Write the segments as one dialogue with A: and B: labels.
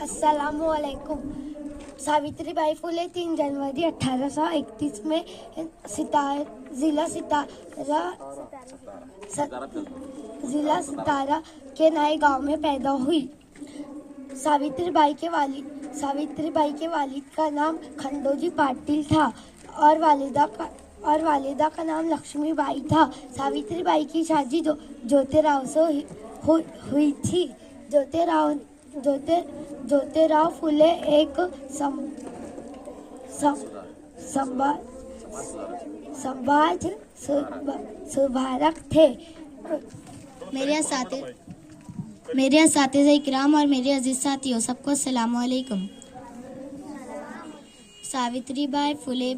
A: अस्सलामुअलैकुम। सावित्रीबाई फुले 3 जनवरी 1831 में जिला सितारा के नए गांव में पैदा हुई। सावित्रीबाई के वालिद का नाम खंडोजी पाटिल था और वालिदा का नाम लक्ष्मीबाई था। सावित्रीबाई की शादी ज्योतिराव से हुई थी। ज्योतिराव फुले एक समाज सुधारक थे।
B: मेरे असातिज़ा इकराम और मेरे अजीज साथियों, सबको अस्सलाम वालेकुम। सावित्रीबाई फुले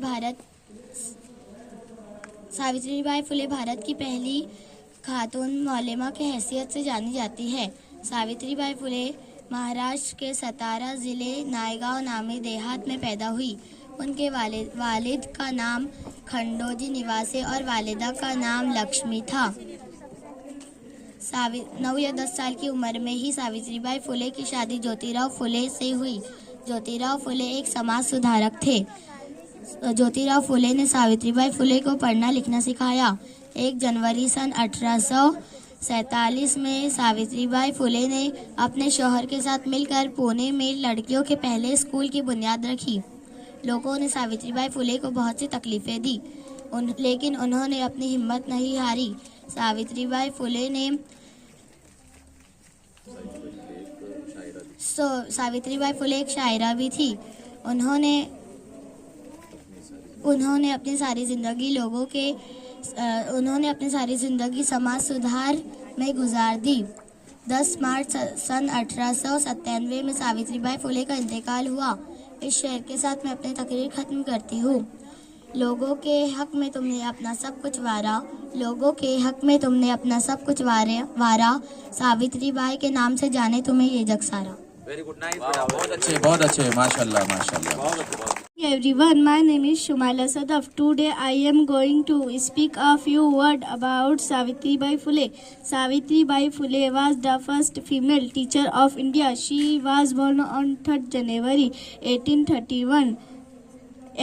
B: भारत की पहली खातून मौलमा की हैसियत से जानी जाती है। सावित्रीबाई फुले महाराष्ट्र के सतारा जिले नायगांव नामी देहात में पैदा हुई। उनके वालिद का नाम खंडोजी निवासी और वालिदा का नाम लक्ष्मी था। 9 या 10 साल की उम्र में ही सावित्रीबाई फुले की शादी ज्योतिराव फुले से हुई। ज्योतिराव फुले एक समाज सुधारक थे। ज्योतिराव फुले ने सावित्रीबाई फुले को पढ़ना लिखना सिखाया। 1 जनवरी सन 1847 में सावित्रीबाई फुले ने अपने शौहर के साथ मिलकर पुणे में लड़कियों के पहले स्कूल की बुनियाद रखी। लोगों ने सावित्रीबाई फुले को बहुत सी तकलीफें दी, लेकिन उन्होंने अपनी हिम्मत नहीं हारी। सावित्रीबाई फुले एक शायरा भी थी। उन्होंने अपनी सारी जिंदगी समाज सुधार में गुजार दी। 10 मार्च सन 1897 में सावित्रीबाई फुले का इंतकाल हुआ। इस शेर के साथ मैं अपनी तकरीर खत्म करती हूँ। लोगों के हक में तुमने अपना सब कुछ वारा, सावित्रीबाई के नाम से जाने तुम्हें ये जग सारा।
C: वेरी गुड, नाइस बेटा, बहुत अच्छे, माशाल्लाह।
D: Everyone, my name is Shumala Sadaf. Today I am going to speak a few words about Savitribai Phule. Savitribai Phule was the first female teacher of India. She was born on 3rd January 1831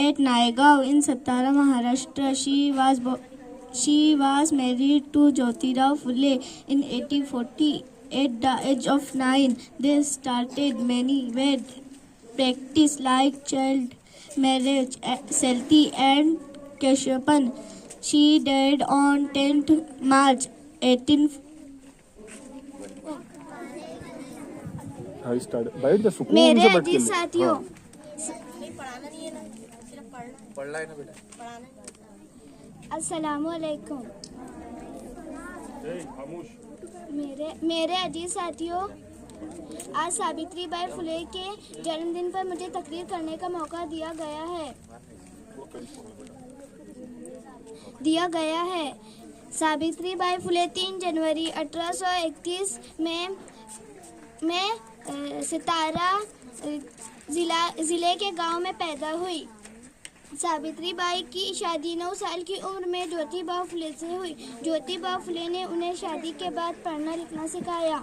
D: at Naigaon in Satara, Maharashtra. She was married to Jyotirao Phule in 1840. At the age of 9, they started many bad practices like child marriage, Selti and Keshapan. She died on 10th March 18.
A: मेरे अजीज साथियों, अस्सलामुअलैकुम। मेरे अजीज साथियों, आज सावित्रीबाई फुले के जन्मदिन पर मुझे तकरीर करने का मौका दिया गया है। सावित्रीबाई फुले 3 जनवरी 1831 में सितारा जिले के गांव में पैदा हुई। सावित्रीबाई की शादी 9 साल की उम्र में ज्योतिबा फुले से हुई। ज्योतिबा फुले ने उन्हें शादी के बाद पढ़ना लिखना सिखाया।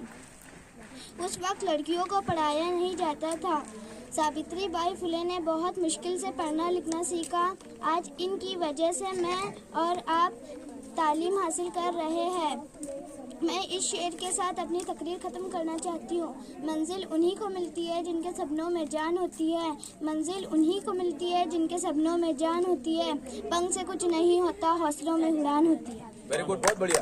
A: उस वक्त लड़कियों को पढ़ाया नहीं जाता था। सावित्रीबाई फुले ने बहुत मुश्किल से पढ़ना लिखना सीखा। आज इनकी वजह से मैं और आप तालीम हासिल कर रहे हैं। मैं इस शेर के साथ अपनी तकरीर ख़त्म करना चाहती हूँ। मंजिल उन्हीं को मिलती है जिनके सपनों में जान होती है। मंजिल उन्हीं को मिलती है जिनके सपनों में जान होती है। पंख से कुछ नहीं होता, हौसलों में उड़ान होती है।
C: वेरी गुड, बहुत बढ़िया।